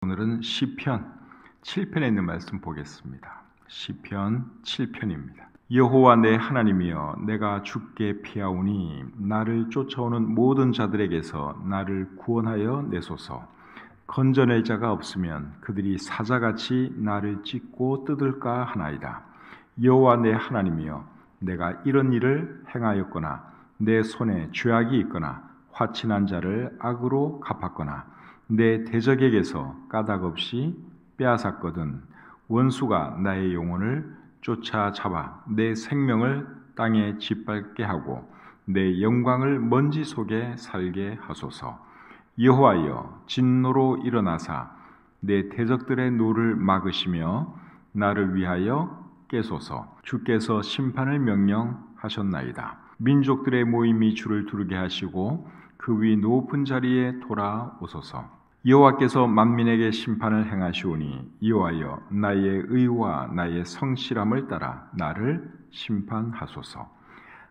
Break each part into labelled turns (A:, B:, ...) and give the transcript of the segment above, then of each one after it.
A: 오늘은 시편 7편에 있는 말씀 보겠습니다. 시편 7편입니다. 여호와 내 하나님이여, 내가 주께 피하오니 나를 쫓아오는 모든 자들에게서 나를 구원하여 내소서. 건져낼 자가 없으면 그들이 사자같이 나를 찢고 뜯을까 하나이다. 여호와 내 하나님이여, 내가 이런 일을 행하였거나 내 손에 죄악이 있거나 화친한 자를 악으로 갚았거나 내 대적에게서 까닭없이 빼앗았거든 원수가 나의 영혼을 쫓아잡아 내 생명을 땅에 짓밟게 하고 내 영광을 먼지 속에 살게 하소서. 여호와여, 진노로 일어나사 내 대적들의 노를 막으시며 나를 위하여 깨소서. 주께서 심판을 명령하셨나이다. 민족들의 모임이 주를 두르게 하시고 그 위 높은 자리에 돌아오소서. 여호와께서 만민에게 심판을 행하시오니 여호와여, 나의 의와 나의 성실함을 따라 나를 심판하소서.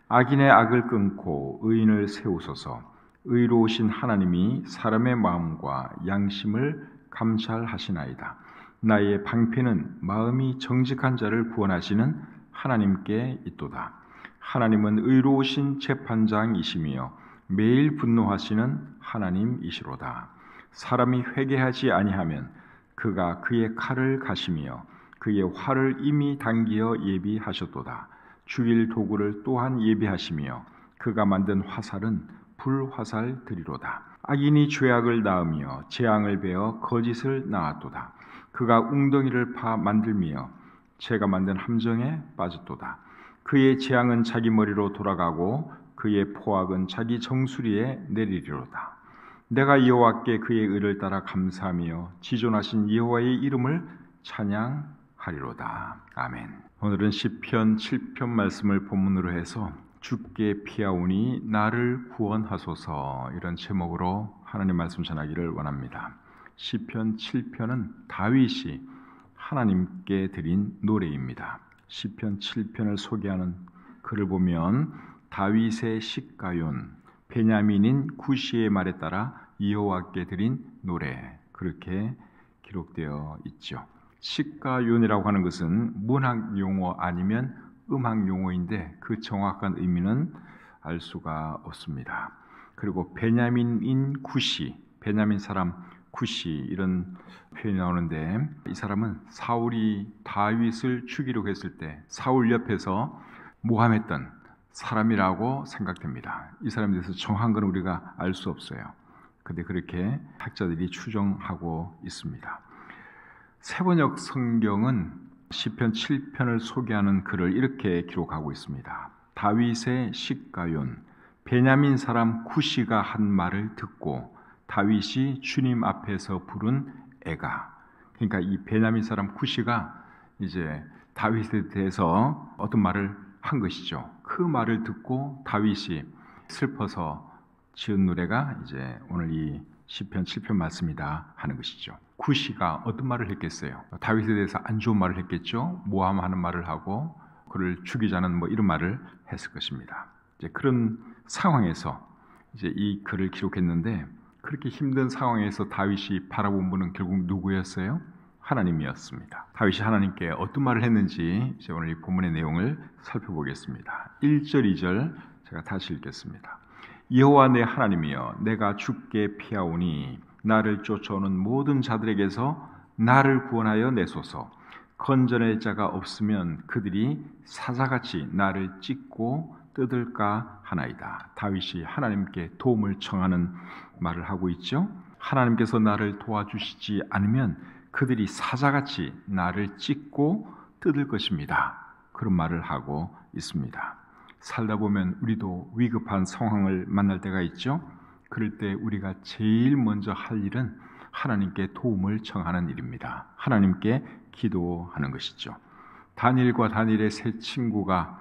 A: 악인의 악을 끊고 의인을 세우소서. 의로우신 하나님이 사람의 마음과 양심을 감찰하시나이다. 나의 방패는 마음이 정직한 자를 구원하시는 하나님께 있도다. 하나님은 의로우신 재판장이시며 매일 분노하시는 하나님이시로다. 사람이 회개하지 아니하면 그가 그의 칼을 가시며 그의 활을 이미 당기어 예비하셨도다. 죽일 도구를 또한 예비하시며 그가 만든 화살은 불화살들이로다. 악인이 죄악을 낳으며 재앙을 베어 거짓을 낳았도다. 그가 웅덩이를 파 만들며 재가 만든 함정에 빠졌도다. 그의 재앙은 자기 머리로 돌아가고 그의 포악은 자기 정수리에 내리리로다. 내가 여호와께 그의 의를 따라 감사하며 지존하신 여호와의 이름을 찬양하리로다. 아멘. 오늘은 시편 7편 말씀을 본문으로 해서 주께 피하오니 나를 구원하소서, 이런 제목으로 하나님 말씀 전하기를 원합니다. 시편 7편은 다윗이 하나님께 드린 노래입니다. 시편 7편을 소개하는 글을 보면 다윗의 시가윤, 베냐민인 구시의 말에 따라 여호와께 드린 노래, 그렇게 기록되어 있죠. 시가윤이라고 하는 것은 문학 용어 아니면 음악 용어인데 그 정확한 의미는 알 수가 없습니다. 그리고 베냐민인 구시, 베냐민 사람 구시, 이런 표현이 나오는데 이 사람은 사울이 다윗을 죽이려고 했을 때 사울 옆에서 모함했던 사람이라고 생각됩니다. 이 사람에 대해서 정확한 건 우리가 알 수 없어요. 근데 그렇게 학자들이 추정하고 있습니다. 세번역 성경은 시편 7편을 소개하는 글을 이렇게 기록하고 있습니다. 다윗의 시가윤, 베냐민 사람 구시가 한 말을 듣고 다윗이 주님 앞에서 부른 애가, 그러니까 이 베냐민 사람 구시가 이제 다윗에 대해서 어떤 말을 한 것이죠. 그 말을 듣고 다윗이 슬퍼서 지은 노래가 이제 오늘 이 시편 7편 말씀이다 하는 것이죠. 구시가 어떤 말을 했겠어요? 다윗에 대해서 안 좋은 말을 했겠죠. 모함하는 말을 하고 그를 죽이자는 이런 말을 했을 것입니다. 이제 그런 상황에서 이제 이 글을 기록했는데, 그렇게 힘든 상황에서 다윗이 바라본 분은 결국 누구였어요? 하나님이었습니다. 다윗이 하나님께 어떤 말을 했는지 이제 오늘 이 본문의 내용을 살펴보겠습니다. 1절, 2절 제가 다시 읽겠습니다. 여호와 내 하나님이여, 내가 주께 피하오니 나를 쫓아오는 모든 자들에게서 나를 구원하여 내소서. 건져낼 자가 없으면 그들이 사자같이 나를 찢고 뜯을까 하나이다. 다윗이 하나님께 도움을 청하는 말을 하고 있죠. 하나님께서 나를 도와주시지 않으면 그들이 사자같이 나를 찢고 뜯을 것입니다. 그런 말을 하고 있습니다. 살다 보면 우리도 위급한 상황을 만날 때가 있죠. 그럴 때 우리가 제일 먼저 할 일은 하나님께 도움을 청하는 일입니다. 하나님께 기도하는 것이죠. 다니엘과 다니엘의 세 친구가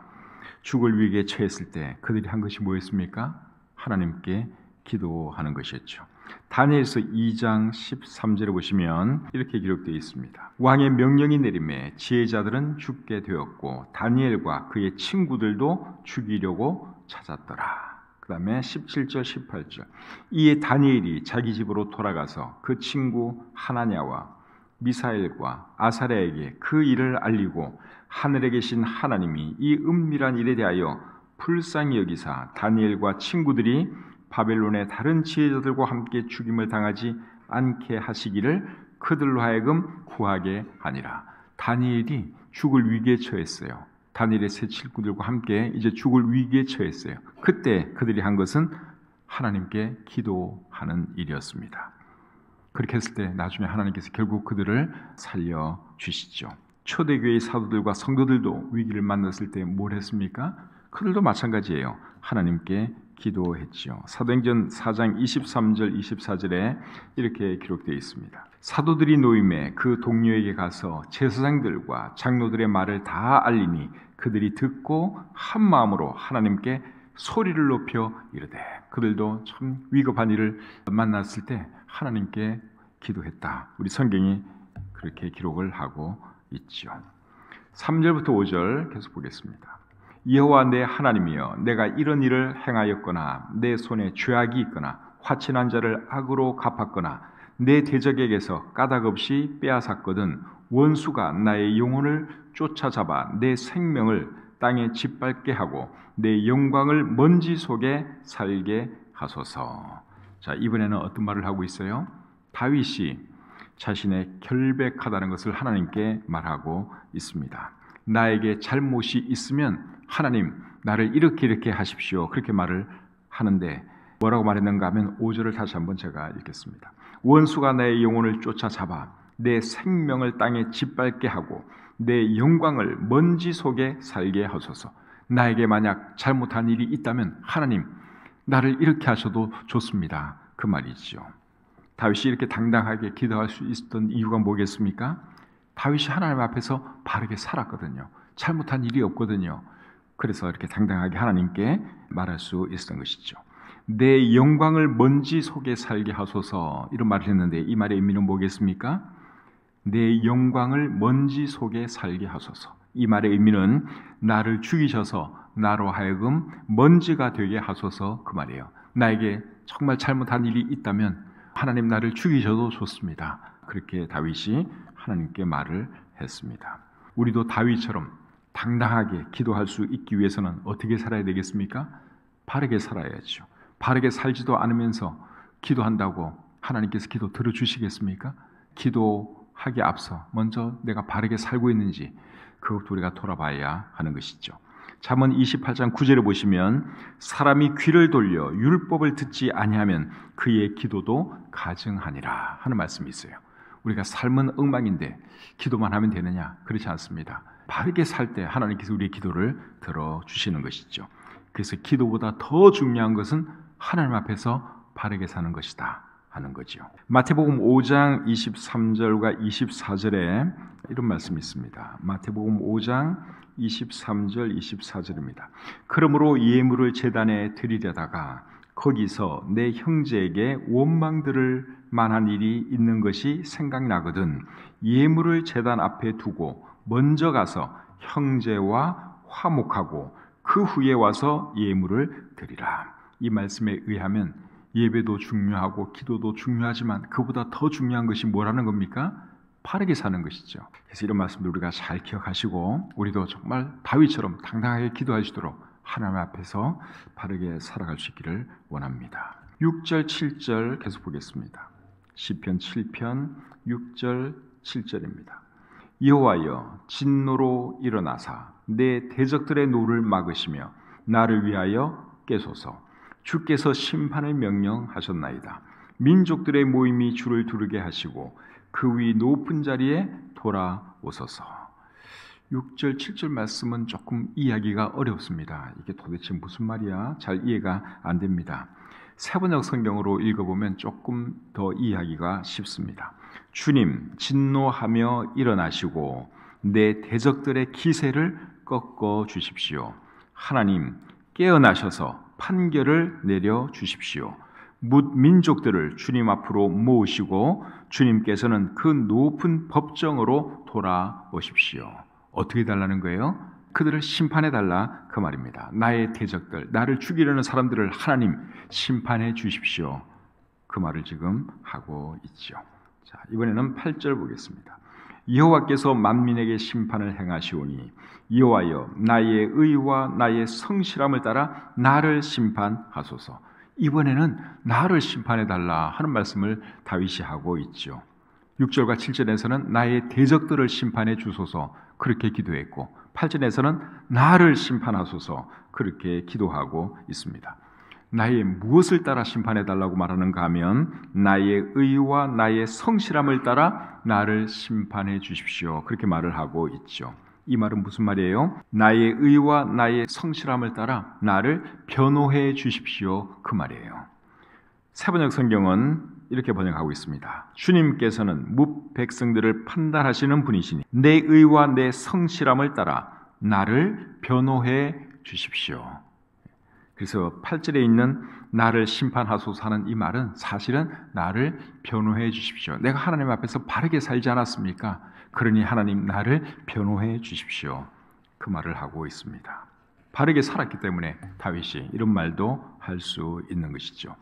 A: 죽을 위기에 처했을 때 그들이 한 것이 뭐였습니까? 하나님께 기도하는 것이었죠. 다니엘서 2장 13절에 보시면 이렇게 기록되어 있습니다. 왕의 명령이 내림에 지혜자들은 죽게 되었고 다니엘과 그의 친구들도 죽이려고 찾았더라. 그 다음에 17절, 18절. 이에 다니엘이 자기 집으로 돌아가서 그 친구 하나냐와 미사엘과 아사랴에게 그 일을 알리고 하늘에 계신 하나님이 이 은밀한 일에 대하여 불쌍히 여기사 다니엘과 친구들이 바벨론의 다른 지혜자들과 함께 죽임을 당하지 않게 하시기를 그들로 하여금 구하게 하니라. 다니엘이 죽을 위기에 처했어요. 다니엘의 세 친구들과 함께 이제 죽을 위기에 처했어요. 그때 그들이 한 것은 하나님께 기도하는 일이었습니다. 그렇게 했을 때 나중에 하나님께서 결국 그들을 살려주시죠. 초대교회의 사도들과 성도들도 위기를 만났을 때 뭘 했습니까? 그들도 마찬가지예요. 하나님께 기도했지요. 사도행전 4장 23절 24절에 이렇게 기록되어 있습니다. 사도들이 노임에 그 동료에게 가서 제사장들과 장로들의 말을 다 알리니 그들이 듣고 한 마음으로 하나님께 소리를 높여 이르되, 그들도 참 위급한 일을 만났을 때 하나님께 기도했다. 우리 성경이 그렇게 기록을 하고 있죠. 3절부터 5절 계속 보겠습니다. 여호와 내 하나님이여, 내가 이런 일을 행하였거나 내 손에 죄악이 있거나 화친한 자를 악으로 갚았거나 내 대적에게서 까닭 없이 빼앗았거든 원수가 나의 영혼을 쫓아잡아 내 생명을 땅에 짓밟게 하고 내 영광을 먼지 속에 살게 하소서. 자, 이번에는 어떤 말을 하고 있어요? 다윗이 자신의 결백하다는 것을 하나님께 말하고 있습니다. 나에게 잘못이 있으면 하나님 나를 이렇게 하십시오. 그렇게 말을 하는데 뭐라고 말했는가 하면 5절을 다시 한번 제가 읽겠습니다. 원수가 나의 영혼을 쫓아잡아 내 생명을 땅에 짓밟게 하고 내 영광을 먼지 속에 살게 하소서. 나에게 만약 잘못한 일이 있다면 하나님 나를 이렇게 하셔도 좋습니다. 그 말이죠. 다윗이 이렇게 당당하게 기도할 수 있었던 이유가 뭐겠습니까? 다윗이 하나님 앞에서 바르게 살았거든요. 잘못한 일이 없거든요. 그래서 이렇게 당당하게 하나님께 말할 수 있었던 것이죠. 내 영광을 먼지 속에 살게 하소서, 이런 말을 했는데 이 말의 의미는 뭐겠습니까? 내 영광을 먼지 속에 살게 하소서. 이 말의 의미는 나를 죽이셔서 나로 하여금 먼지가 되게 하소서, 그 말이에요. 나에게 정말 잘못한 일이 있다면 하나님 나를 죽이셔도 좋습니다. 그렇게 다윗이 하나님께 말을 했습니다. 우리도 다윗처럼 당당하게 기도할 수 있기 위해서는 어떻게 살아야 되겠습니까? 바르게 살아야죠. 바르게 살지도 않으면서 기도한다고 하나님께서 기도 들어주시겠습니까? 기도하기 앞서 먼저 내가 바르게 살고 있는지 그것도 우리가 돌아봐야 하는 것이죠. 잠언 28장 9절에 보시면 사람이 귀를 돌려 율법을 듣지 아니하면 그의 기도도 가증하니라 하는 말씀이 있어요. 우리가 삶은 엉망인데 기도만 하면 되느냐? 그렇지 않습니다. 바르게 살 때 하나님께서 우리의 기도를 들어주시는 것이죠. 그래서 기도보다 더 중요한 것은 하나님 앞에서 바르게 사는 것이다 하는 거죠. 마태복음 5장 23절과 24절에 이런 말씀이 있습니다. 마태복음 5장 23절 24절입니다. 그러므로 예물을 제단에 드리려다가 거기서 내 형제에게 원망 들을 만한 일이 있는 것이 생각나거든 예물을 제단 앞에 두고 먼저 가서 형제와 화목하고 그 후에 와서 예물을 드리라. 이 말씀에 의하면 예배도 중요하고 기도도 중요하지만 그보다 더 중요한 것이 뭐라는 겁니까? 바르게 사는 것이죠. 그래서 이런 말씀들 우리가 잘 기억하시고 우리도 정말 다윗처럼 당당하게 기도하시도록 하나님 앞에서 바르게 살아갈 수 있기를 원합니다. 6절 7절 계속 보겠습니다. 시편 7편 6절 7절입니다. 여호와여 진노로 일어나사 내 대적들의 노를 막으시며 나를 위하여 깨소서. 주께서 심판을 명령하셨나이다. 민족들의 모임이 주를 두르게 하시고 그 위 높은 자리에 돌아오소서. 6절 7절 말씀은 조금 이해하기가 어렵습니다. 이게 도대체 무슨 말이야? 잘 이해가 안 됩니다. 세번역 성경으로 읽어보면 조금 더 이해하기가 쉽습니다. 주님 진노하며 일어나시고 내 대적들의 기세를 꺾어 주십시오. 하나님 깨어나셔서 판결을 내려 주십시오. 뭇 민족들을 주님 앞으로 모으시고 주님께서는 그 높은 법정으로 돌아오십시오. 어떻게 달라는 거예요? 그들을 심판해 달라 그 말입니다. 나의 대적들, 나를 죽이려는 사람들을 하나님 심판해 주십시오. 그 말을 지금 하고 있죠. 자, 이번에는 8절 보겠습니다. 여호와께서 만민에게 심판을 행하시오니 여호와여 나의 의와 나의 성실함을 따라 나를 심판하소서. 이번에는 나를 심판해 달라 하는 말씀을 다윗이 하고 있죠. 6절과 7절에서는 나의 대적들을 심판해 주소서 그렇게 기도했고 8절에서는 나를 심판하소서 그렇게 기도하고 있습니다. 나의 무엇을 따라 심판해 달라고 말하는가 하면 나의 의와 나의 성실함을 따라 나를 심판해 주십시오. 그렇게 말을 하고 있죠. 이 말은 무슨 말이에요? 나의 의와 나의 성실함을 따라 나를 변호해 주십시오. 그 말이에요. 새번역 성경은 이렇게 번역하고 있습니다. 주님께서는 뭇 백성들을 판단하시는 분이시니 내 의와 내 성실함을 따라 나를 변호해 주십시오. 그래서 8절에 있는 나를 심판하소서 하는 이 말은 사실은 나를 변호해 주십시오. 내가 하나님 앞에서 바르게 살지 않았습니까? 그러니 하나님 나를 변호해 주십시오. 그 말을 하고 있습니다. 바르게 살았기 때문에 다윗이 이런 말도 할 수 있는 것이죠.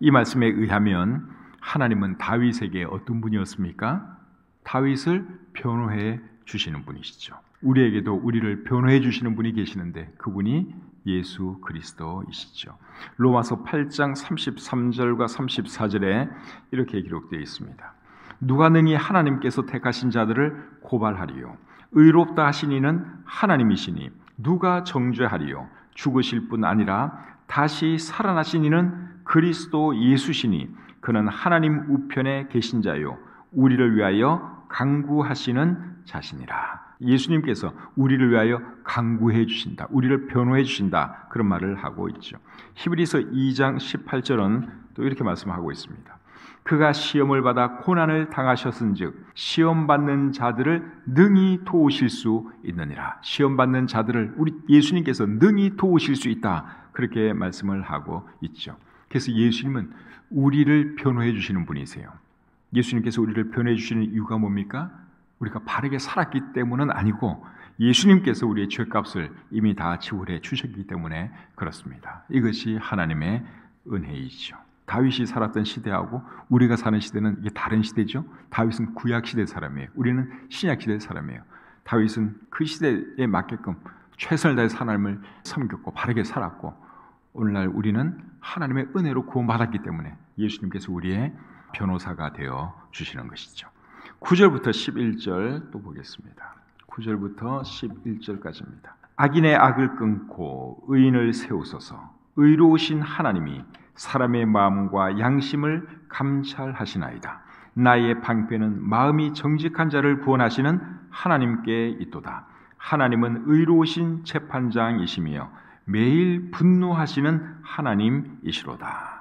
A: 이 말씀에 의하면 하나님은 다윗에게 어떤 분이었습니까? 다윗을 변호해 주시는 분이시죠. 우리에게도 우리를 변호해 주시는 분이 계시는데 그분이 예수 그리스도이시죠. 로마서 8장 33절과 34절에 이렇게 기록되어 있습니다. 누가 능히 하나님께서 택하신 자들을 고발하리요? 의롭다 하신 이는 하나님이시니 누가 정죄하리요? 죽으실 뿐 아니라 다시 살아나신 이는 그리스도 예수시니 그는 하나님 우편에 계신 자요 우리를 위하여 간구하시는 자시니라. 예수님께서 우리를 위하여 간구해 주신다. 우리를 변호해 주신다. 그런 말을 하고 있죠. 히브리서 2장 18절은 또 이렇게 말씀하고 있습니다. 그가 시험을 받아 고난을 당하셨은즉 시험 받는 자들을 능히 도우실 수 있느니라. 시험 받는 자들을 우리 예수님께서 능히 도우실 수 있다. 그렇게 말씀을 하고 있죠. 그래서 예수님은 우리를 변호해 주시는 분이세요. 예수님께서 우리를 변호해 주시는 이유가 뭡니까? 우리가 바르게 살았기 때문은 아니고 예수님께서 우리의 죄값을 이미 다 지불해 주셨기 때문에 그렇습니다. 이것이 하나님의 은혜이죠. 다윗이 살았던 시대하고 우리가 사는 시대는 이게 다른 시대죠. 다윗은 구약 시대 사람이에요. 우리는 신약 시대 사람이에요. 다윗은 그 시대에 맞게끔 최선을 다해서 하나님을 섬겼고 바르게 살았고 오늘날 우리는 하나님의 은혜로 구원받았기 때문에 예수님께서 우리의 변호사가 되어 주시는 것이죠. 9절부터 11절 또 보겠습니다. 9절부터 11절까지입니다. 악인의 악을 끊고 의인을 세우소서. 의로우신 하나님이 사람의 마음과 양심을 감찰하시나이다. 나의 방패는 마음이 정직한 자를 구원하시는 하나님께 있도다. 하나님은 의로우신 재판장이시며 매일 분노하시는 하나님이시로다.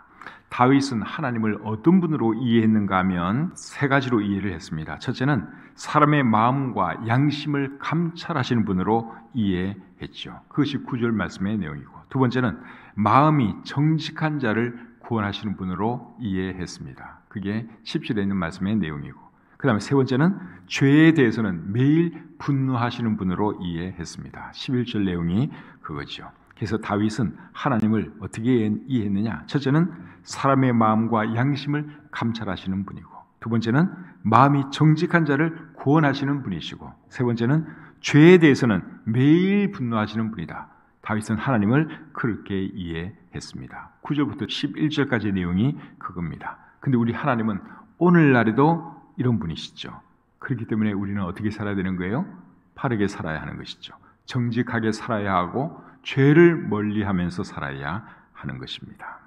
A: 다윗은 하나님을 어떤 분으로 이해했는가 하면 세 가지로 이해를 했습니다. 첫째는 사람의 마음과 양심을 감찰하시는 분으로 이해했죠. 그것이 9절 말씀의 내용이고, 두 번째는 마음이 정직한 자를 구원하시는 분으로 이해했습니다. 그게 10절에 있는 말씀의 내용이고, 그 다음에 세 번째는 죄에 대해서는 매일 분노하시는 분으로 이해했습니다. 11절 내용이 그거죠. 그래서 다윗은 하나님을 어떻게 이해했느냐? 첫째는 사람의 마음과 양심을 감찰하시는 분이고, 두 번째는 마음이 정직한 자를 구원하시는 분이시고, 세 번째는 죄에 대해서는 매일 분노하시는 분이다. 다윗은 하나님을 그렇게 이해했습니다. 9절부터 11절까지의 내용이 그겁니다. 근데 우리 하나님은 오늘날에도 이런 분이시죠. 그렇기 때문에 우리는 어떻게 살아야 되는 거예요? 바르게 살아야 하는 것이죠. 정직하게 살아야 하고 죄를 멀리하면서 살아야 하는 것입니다.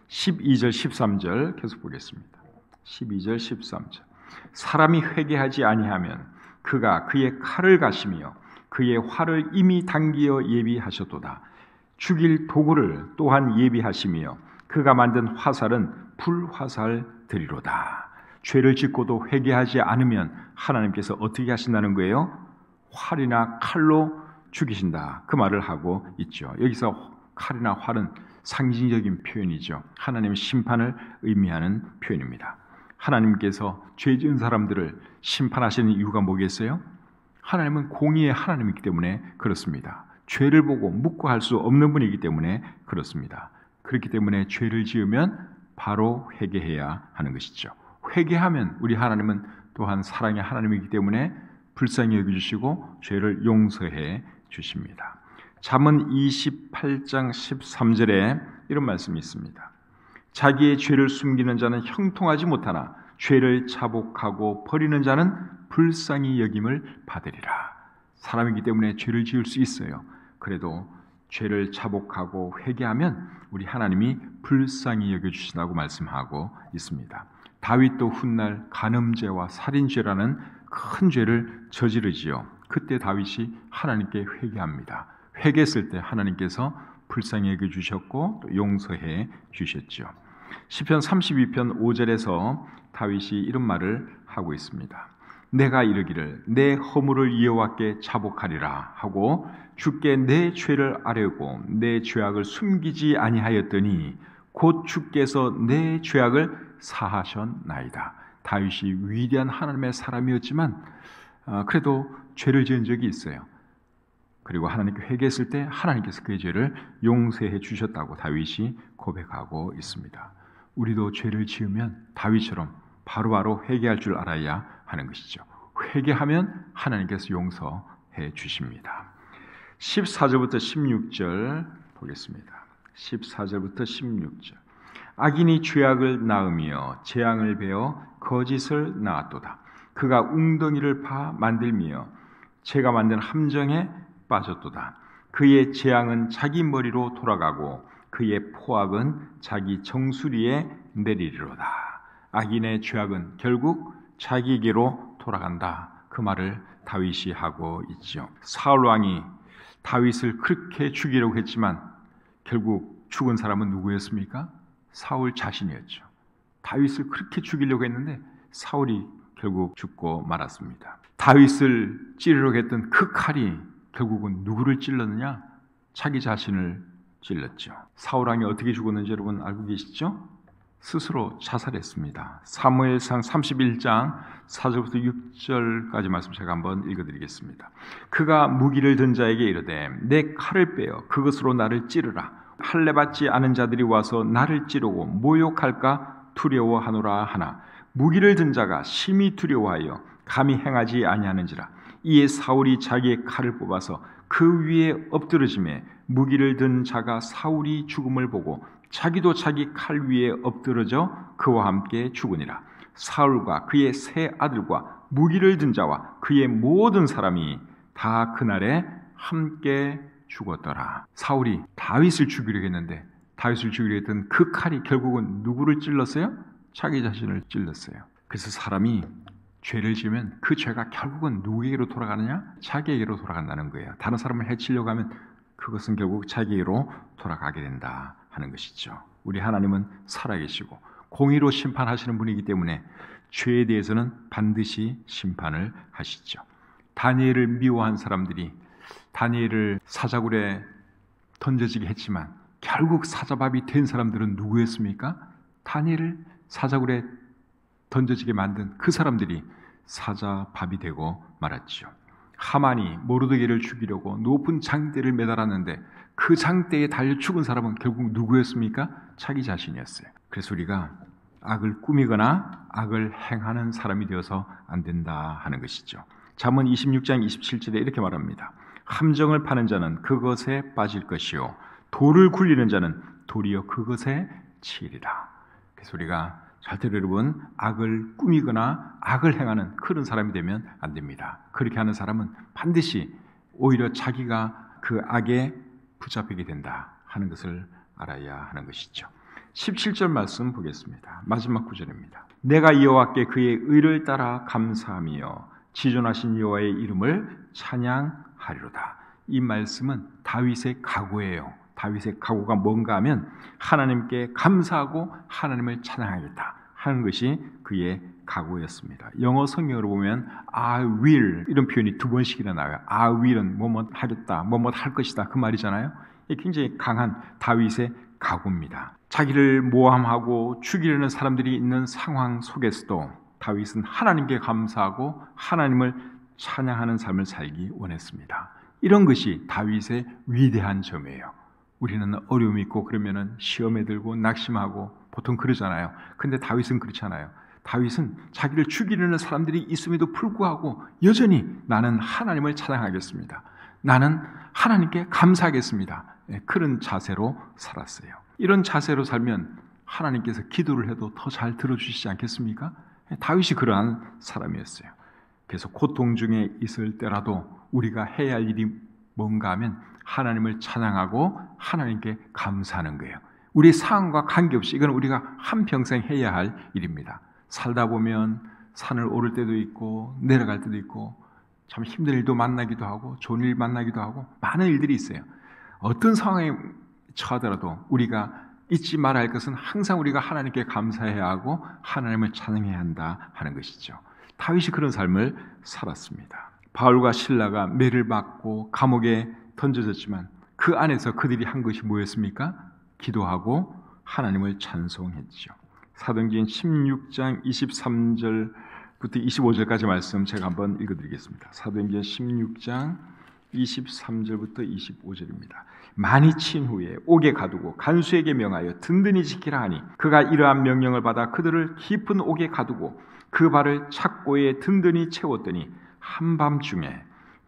A: 12절 13절 계속 보겠습니다. 12절 13절 사람이 회개하지 아니하면 그가 그의 칼을 가시며 그의 활을 이미 당기어 예비하셨도다. 죽일 도구를 또한 예비하시며 그가 만든 화살은 불화살들이로다. 죄를 짓고도 회개하지 않으면 하나님께서 어떻게 하신다는 거예요? 활이나 칼로 죽이신다. 그 말을 하고 있죠. 여기서 칼이나 활은 상징적인 표현이죠. 하나님의 심판을 의미하는 표현입니다. 하나님께서 죄 지은 사람들을 심판하시는 이유가 뭐겠어요? 하나님은 공의의 하나님이기 때문에 그렇습니다. 죄를 보고 묵과할 수 없는 분이기 때문에 그렇습니다. 그렇기 때문에 죄를 지으면 바로 회개해야 하는 것이죠. 회개하면 우리 하나님은 또한 사랑의 하나님이기 때문에 불쌍히 여겨주시고 죄를 용서해 주십니다. 잠언 28장 13절에 이런 말씀이 있습니다. 자기의 죄를 숨기는 자는 형통하지 못하나 죄를 자복하고 버리는 자는 불쌍히 여김을 받으리라. 사람이기 때문에 죄를 지을 수 있어요. 그래도 죄를 자복하고 회개하면 우리 하나님이 불쌍히 여겨주신다고 말씀하고 있습니다. 다윗도 훗날 간음죄와 살인죄라는 큰 죄를 저지르지요. 그때 다윗이 하나님께 회개합니다. 회개했을 때 하나님께서 불쌍히 여겨주셨고 또 용서해 주셨죠. 시편 32편 5절에서 다윗이 이런 말을 하고 있습니다. 내가 이르기를 내 허물을 여호와께 자복하리라 하고 주께 내 죄를 아뢰고 내 죄악을 숨기지 아니하였더니 곧 주께서 내 죄악을 사하셨나이다. 다윗이 위대한 하나님의 사람이었지만 그래도 죄를 지은 적이 있어요. 그리고 하나님께 회개했을 때 하나님께서 그의 죄를 용서해 주셨다고 다윗이 고백하고 있습니다. 우리도 죄를 지으면 다윗처럼 바로바로 회개할 줄 알아야 하는 것이죠. 회개하면 하나님께서 용서해 주십니다. 14절부터 16절 보겠습니다. 14절부터 16절. 악인이 죄악을 낳으며 재앙을 베어 거짓을 낳았도다. 그가 웅덩이를 파 만들며 제가 만든 함정에 빠졌도다. 그의 재앙은 자기 머리로 돌아가고 그의 포악은 자기 정수리에 내리리로다. 악인의 죄악은 결국 자기에게로 돌아간다. 그 말을 다윗이 하고 있죠. 사울 왕이 다윗을 그렇게 죽이려고 했지만 결국 죽은 사람은 누구였습니까? 사울 자신이었죠. 다윗을 그렇게 죽이려고 했는데 사울이 결국 죽고 말았습니다. 다윗을 찌르려고 했던 그 칼이 결국은 누구를 찔렀느냐? 자기 자신을 찔렀죠. 사울 왕이 어떻게 죽었는지 여러분 알고 계시죠? 스스로 자살했습니다. 사무엘상 31장 4절부터 6절까지 말씀 제가 한번 읽어드리겠습니다. 그가 무기를 든 자에게 이르되 내 칼을 빼어 그것으로 나를 찌르라. 할례 받지 않은 자들이 와서 나를 찌르고 모욕할까 두려워하노라 하나 무기를 든 자가 심히 두려워하여 감히 행하지 아니하는지라. 이에 사울이 자기의 칼을 뽑아서 그 위에 엎드러짐에 무기를 든 자가 사울이 죽음을 보고 자기도 자기 칼 위에 엎드러져 그와 함께 죽으니라. 사울과 그의 세 아들과 무기를 든 자와 그의 모든 사람이 다 그날에 함께 죽었더라. 사울이 다윗을 죽이려고 했는데 다윗을 죽이려 했던 그 칼이 결국은 누구를 찔렀어요? 자기 자신을 찔렀어요. 그래서 사람이 죄를 지으면 그 죄가 결국은 누구에게로 돌아가느냐? 자기에게로 돌아간다는 거예요. 다른 사람을 해치려고 하면 그것은 결국 자기에게로 돌아가게 된다 하는 것이죠. 우리 하나님은 살아계시고 공의로 심판하시는 분이기 때문에 죄에 대해서는 반드시 심판을 하시죠. 다니엘을 미워한 사람들이 다니엘을 사자굴에 던져지게 했지만 결국 사자밥이 된 사람들은 누구였습니까? 다니엘을 사자굴에 던져지게 만든 그 사람들이 사자밥이 되고 말았죠. 하만이 모르드게를 죽이려고 높은 장대를 매달았는데 그 장대에 달려 죽은 사람은 결국 누구였습니까? 자기 자신이었어요. 그래서 우리가 악을 꾸미거나 악을 행하는 사람이 되어서 안 된다 하는 것이죠. 잠언 26장 27절에 이렇게 말합니다. 함정을 파는 자는 그것에 빠질 것이요 돌을 굴리는 자는 도리어 그것에 치이리라. 그래서 우리가 절대로 여러분 악을 꾸미거나 악을 행하는 그런 사람이 되면 안 됩니다. 그렇게 하는 사람은 반드시 오히려 자기가 그 악에 붙잡히게 된다 하는 것을 알아야 하는 것이죠. 17절 말씀 보겠습니다. 마지막 구절입니다. 내가 여호와께 그의 의를 따라 감사하며 지존하신 여호와의 이름을 찬양하리로다. 이 말씀은 다윗의 각오예요. 다윗의 각오가 뭔가 하면 하나님께 감사하고 하나님을 찬양하겠다 하는 것이 그의 각오였습니다. 영어 성경으로 보면 I will 이런 표현이 두 번씩이나 나와요. I will은 뭐뭐 하겠다, 뭐뭐 할 것이다 그 말이잖아요. 이게 굉장히 강한 다윗의 각오입니다. 자기를 모함하고 죽이려는 사람들이 있는 상황 속에서도 다윗은 하나님께 감사하고 하나님을 찬양하는 삶을 살기 원했습니다. 이런 것이 다윗의 위대한 점이에요. 우리는 어려움이 있고 그러면은 시험에 들고 낙심하고 보통 그러잖아요. 근데 다윗은 그렇지 않아요. 다윗은 자기를 죽이려는 사람들이 있음에도 불구하고 여전히 나는 하나님을 찬양하겠습니다. 나는 하나님께 감사하겠습니다. 그런 자세로 살았어요. 이런 자세로 살면 하나님께서 기도를 해도 더 잘 들어주시지 않겠습니까? 다윗이 그러한 사람이었어요. 그래서 고통 중에 있을 때라도 우리가 해야 할 일이 뭔가 하면 하나님을 찬양하고 하나님께 감사하는 거예요. 우리 상황과 관계없이 이건 우리가 한평생 해야 할 일입니다. 살다 보면 산을 오를 때도 있고 내려갈 때도 있고 참 힘든 일도 만나기도 하고 좋은 일 만나기도 하고 많은 일들이 있어요. 어떤 상황에 처하더라도 우리가 잊지 말아야 할 것은 항상 우리가 하나님께 감사해야 하고 하나님을 찬양해야 한다 하는 것이죠. 다윗이 그런 삶을 살았습니다. 바울과 실라가 매를 맞고 감옥에 던져졌지만 그 안에서 그들이 한 것이 뭐였습니까? 기도하고 하나님을 찬송했죠. 사도행전 16장 23절부터 25절까지 말씀 제가 한번 읽어드리겠습니다. 사도행전 16장 23절부터 25절입니다. 많이 친 후에 옥에 가두고 간수에게 명하여 든든히 지키라 하니 그가 이러한 명령을 받아 그들을 깊은 옥에 가두고 그 발을 착고에 든든히 채웠더니 한밤중에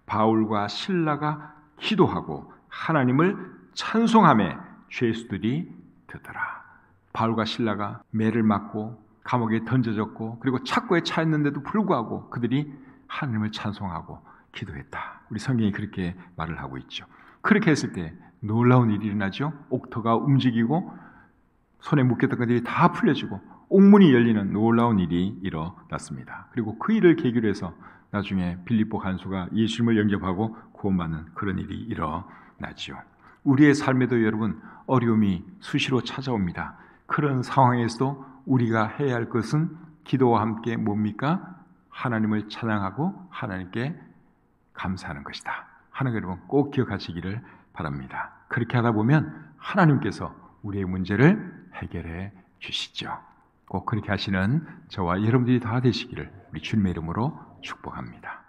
A: 바울과 실라가 기도하고 하나님을 찬송하며 죄수들이 듣더라. 바울과 실라가 매를 맞고 감옥에 던져졌고 그리고 착고에 차였는데도 불구하고 그들이 하나님을 찬송하고 기도했다. 우리 성경이 그렇게 말을 하고 있죠. 그렇게 했을 때 놀라운 일이 일어나죠. 옥터가 움직이고 손에 묶였던 것들이 다 풀려지고 옥문이 열리는 놀라운 일이 일어났습니다. 그리고 그 일을 계기로 해서 나중에 빌립보 간수가 예수님을 영접하고 구원받는 그런 일이 일어나죠. 우리의 삶에도 여러분 어려움이 수시로 찾아옵니다. 그런 상황에서도 우리가 해야 할 것은 기도와 함께 뭡니까? 하나님을 찬양하고 하나님께 감사하는 것이다 하는 거 여러분 꼭 기억하시기를 바랍니다. 그렇게 하다 보면 하나님께서 우리의 문제를 해결해 주시죠. 꼭 그렇게 하시는 저와 여러분들이 다 되시기를 우리 주님의 이름으로 축복합니다.